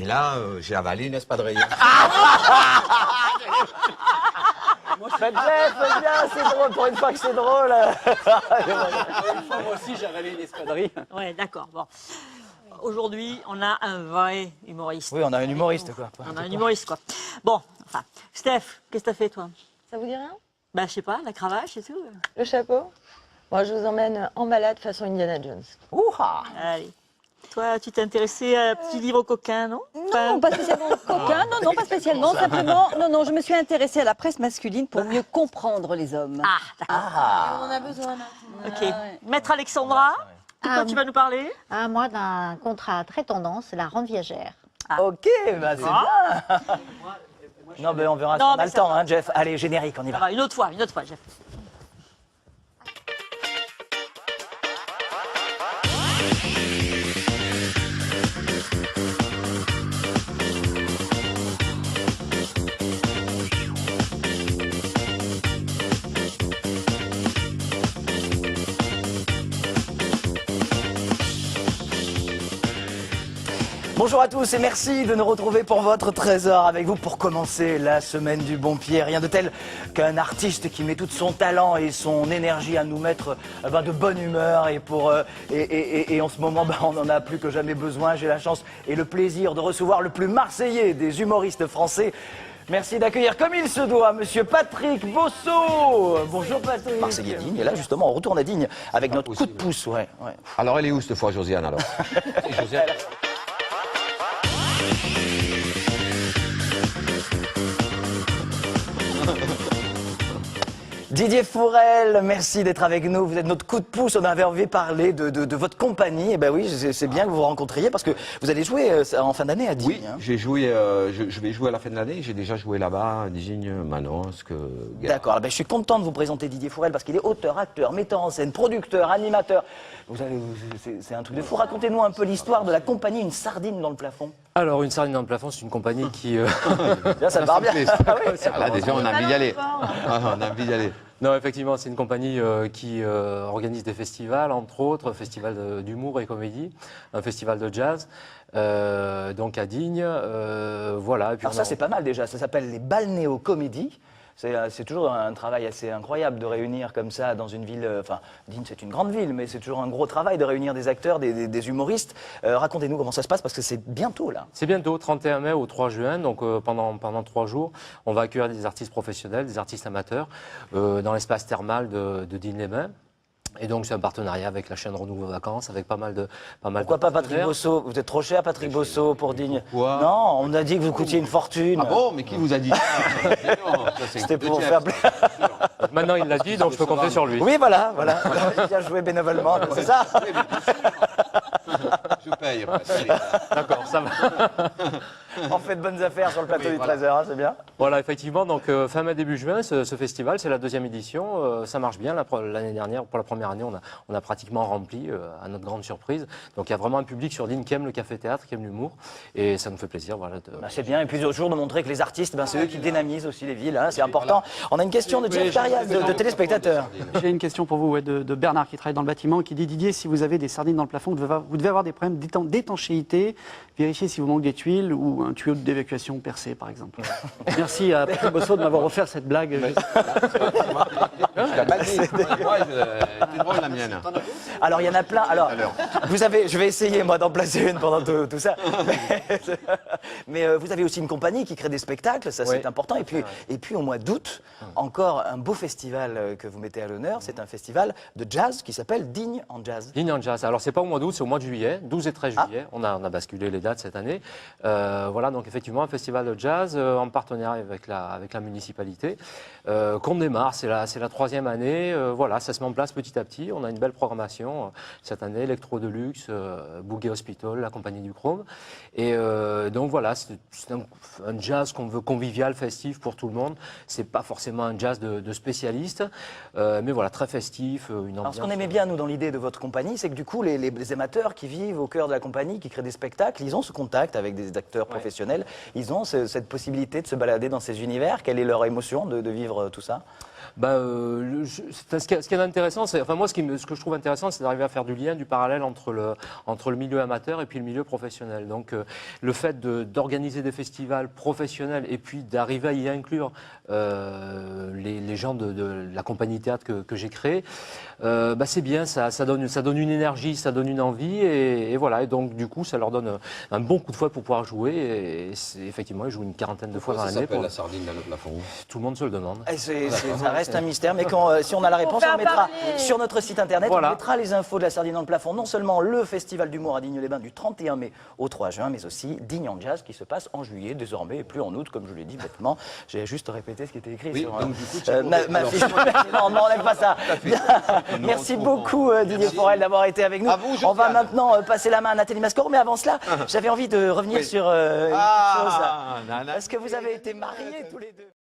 là, j'ai avalé une espadrille. Bah, Jeff, bien, c'est drôle, pour une fois que c'est drôle. Moi aussi, j'ai avalé une espadrille. Ouais, d'accord. Bon. Aujourd'hui, on a un vrai humoriste. Oui, on a un humoriste, quoi. On a un humoriste, quoi. Bon, enfin, Steph, qu'est-ce que t'as fait, toi? Ça vous dit rien? Bah, je sais pas, la cravache et tout. Le chapeau? Moi, je vous emmène en balade façon Indiana Jones. Ouha! Allez. Toi, tu t'es intéressé à un petit livre coquin, non? Non, pas spécialement coquin, non, pas spécialement, simplement, non, je me suis intéressée à la presse masculine pour mieux comprendre les hommes. Ah, d'accord. On en a besoin, là. Ok. Maître Alexandra, de quoi tu vas nous parler? Moi, d'un contrat très tendance, la rente viagère. Ok, bah c'est bien. Non, mais on verra si Non, on a mais le ça temps, va. hein, Jeff. Allez, générique, on y Ça va. va, une autre fois, Jeff. Bonjour à tous et merci de nous retrouver pour votre trésor avec vous pour commencer la semaine du bon pied. Rien de tel qu'un artiste qui met tout son talent et son énergie à nous mettre de bonne humeur et en ce moment on n'en a plus que jamais besoin. J'ai la chance et le plaisir de recevoir le plus marseillais des humoristes français. Merci d'accueillir comme il se doit Monsieur Patrick Bosso. Bonjour Patrick. Marseillais digne et là justement on retourne à Digne avec notre coup de pouce. Ouais. Alors, elle est où cette fois, Josiane, alors? Josiane. Didier Fourel, merci d'être avec nous. Vous êtes notre coup de pouce. On avait envie de parler de votre compagnie. Et ben oui, c'est bien que vous vous rencontriez parce que vous allez jouer en fin d'année à Digne. Oui, j'ai joué, je vais jouer à la fin de l'année. J'ai déjà joué là-bas, à Digne, Manosque. D'accord. Ben, je suis content de vous présenter Didier Fourel parce qu'il est auteur, acteur, metteur en scène, producteur, animateur. C'est un truc de fou. Racontez-nous un peu l'histoire de la compagnie Une Sardine dans le plafond. Alors, Une Sardine dans le plafond, c'est une compagnie qui... Bien, ça part bien. Ah oui. Là, déjà, on a envie d'y aller. On a envie d'y aller. Non, effectivement, c'est une compagnie qui organise des festivals, entre autres, festival d'humour et comédie, un festival de jazz, donc à Digne, voilà. Et puis Alors ça, c'est pas mal déjà. Ça s'appelle les Balnéo-Comédies. C'est toujours un travail assez incroyable de réunir comme ça dans une ville. Enfin, Digne, c'est une grande ville, mais c'est toujours un gros travail de réunir des acteurs, des humoristes. Racontez-nous comment ça se passe parce que c'est bientôt là. C'est bientôt, 31 mai au 3 juin, donc pendant 3 jours, on va accueillir des artistes professionnels, des artistes amateurs, dans l'espace thermal de Digne-les-Bains. Et donc c'est un partenariat avec la chaîne Renouveau Vacances, avec pas mal de Pourquoi pas Patrick Bosso? Vous êtes trop cher, Patrick Bosso, pour Digne. Pourquoi? Non, on a dit que vous coûtiez une fortune. Ah bon? Mais qui vous a dit ça? Non, ça, c'est C'était de pour Jeff. faire plaisir. Maintenant il l'a dit, donc je peux compter sur lui. Oui, voilà. Bien joué bénévolement, c'est ça? Je paye. D'accord, ça va. On fait de bonnes affaires sur le plateau du 13h, c'est bien. Voilà, effectivement, donc fin mai, début juin, ce festival, c'est la 2e édition. Ça marche bien. L'année dernière, pour la première année, on a pratiquement rempli, à notre grande surprise. Donc il y a vraiment un public sur Digne qui aime le café-théâtre, qui aime l'humour. Et ça nous fait plaisir. Voilà, C'est bien. Et puis toujours de montrer que les artistes, c'est eux qui dynamisent aussi les villes. Hein, c'est important. On a une question de Jeff Carias, de téléspectateurs. J'ai une question pour vous de Bernard qui travaille dans le bâtiment qui dit Didier, si vous avez des sardines dans le plafond, vous devez avoir des problèmes d'étanchéité. Vérifiez si vous manque des tuiles ou un tuyau d'évacuation percé, par exemple. Merci à Patrick Bosso de m'avoir offert cette blague. La balle, c'est drôle la mienne. Alors il y en a plein. Alors je vais essayer moi d'en placer une pendant tout ça. Mais vous avez aussi une compagnie qui crée des spectacles, ça c'est important. Et puis au mois d'août, encore un beau festival que vous mettez à l'honneur. C'est un festival de jazz qui s'appelle Digne en Jazz. Digne en Jazz. Alors c'est pas au mois d'août, c'est au mois de juillet, 12 et 13 juillet. On a basculé les dates cette année. Voilà, donc effectivement un festival de jazz en partenariat avec la municipalité qu'on démarre. C'est la 3e année. Voilà, ça se met en place petit à petit. On a une belle programmation cette année, Electro Deluxe, Boogie Hospital, la compagnie du Chrome. Et donc voilà, c'est un jazz qu'on veut convivial, festif pour tout le monde. C'est pas forcément un jazz de spécialiste, mais voilà, très festif. Une ambiance. Alors ce qu'on aimait bien nous dans l'idée de votre compagnie, c'est que du coup les amateurs qui vivent au cœur de la compagnie, qui créent des spectacles, ils ont ce contact avec des acteurs professionnels. Ils ont cette possibilité de se balader dans ces univers. Quelle est leur émotion de vivre tout ça? Ce qui est intéressant, c'est, enfin moi, ce que je trouve intéressant, c'est d'arriver à faire du lien, du parallèle entre le milieu amateur et puis le milieu professionnel. Donc, le fait d'organiser des festivals professionnels et puis d'arriver à y inclure les gens de la compagnie théâtre que j'ai créée, c'est bien, ça donne une énergie, ça donne une envie, et voilà. Et donc, du coup, ça leur donne un bon coup de fouet pour pouvoir jouer. Et effectivement, ils jouent une quarantaine de fois dans Ça l'année. s'appelle la sardine dans le plafond. Tout le monde se le demande. Ça reste un mystère, mais si on a la réponse, on le mettra sur notre site internet. Voilà. On mettra les infos de la sardine dans le plafond. Non seulement le festival d'humour à Digne-les-Bains du 31 mai au 3 juin, mais aussi Digne en Jazz qui se passe en juillet désormais et plus en août, comme je l'ai dit bêtement. J'ai juste répété ce qui était écrit Oui, sur donc du coup, ma fiche. Non, on n'aime pas ça. Merci beaucoup Didier Forel d'avoir été avec nous. À vous, On va Jean-Pierre. maintenant passer la main à Nathalie Mascor, mais avant cela, j'avais envie de revenir sur une petite chose. nana. Est-ce que vous avez été mariés tous les deux?